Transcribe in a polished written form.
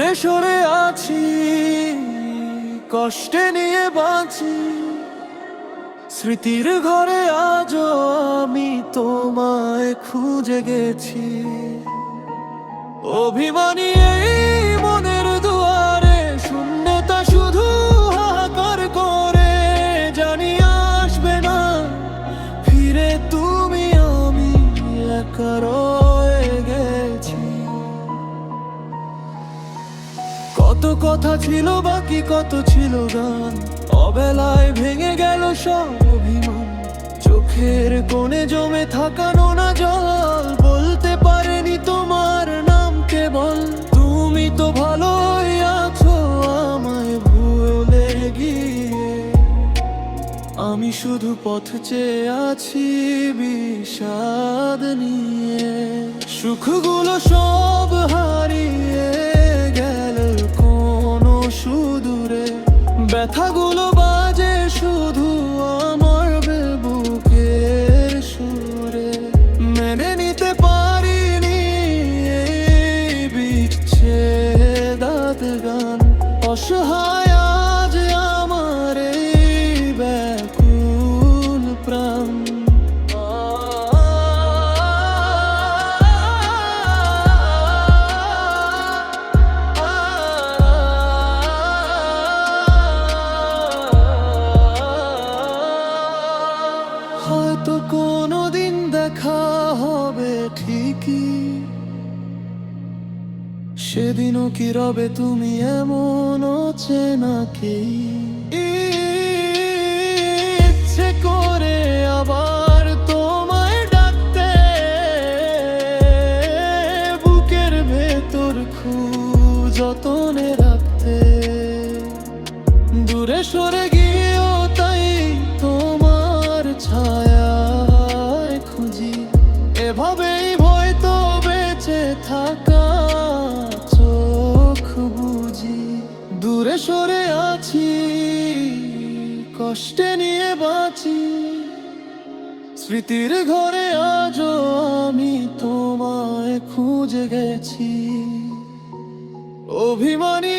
দূরে সরে আছি, কষ্টে নিয়ে বাঁচি, স্মৃতির ঘরে আজও আমি তোমায় খুঁজে গেছি। অভিমানী এই মনের দুয়ারে শূন্যতা শুধু হাহাকার করে, জানি আসবে না ফিরে তুমি, আমি একা রয়ে গেছি। কত কথা ছিল বাকি, কত ছিল গান, অবেলায় ভেঙে গেল সব অভিমান। চোখের কোণে জমে থাকা নোনা জল বলতে পারেনি তোমার নাম, কেবল তুমি তো ভালোই আছো আমায় ভুলে গিয়ে। আমি শুধু পথ চেয়ে আছি বিষাদ নিয়ে, সুখগুলো সব হারিয়ে গেল কোনো সুদূরে, ব্যথাগুলো বাজে শুধু আমার বুকের সুরে। মেনে নিতে পারিনি এই বিচ্ছেদাত গান, অসহায় আজ আমার এই ব্যাকুল প্রাণ। হয়তো কোনোদিন দেখা হবে ঠিকই, সেদিনও কি রবে তুমি এমন চেনা কি? ইচ্ছে করে আবার তোমায় ডাকতে, বুকের ভেতর যতনে রাখতে, দূরে সরে গিয়েও তাই তোমার ছায়ায় খুঁজি। এভাবেই হয়তো বেঁচে থাকা চোখ বুঝি। দূরে সরে আছি, কষ্টে নিয়ে বাঁচি, স্মৃতির ঘরে আজও আমি তোমায় খুঁজে গেছি। অভিমানী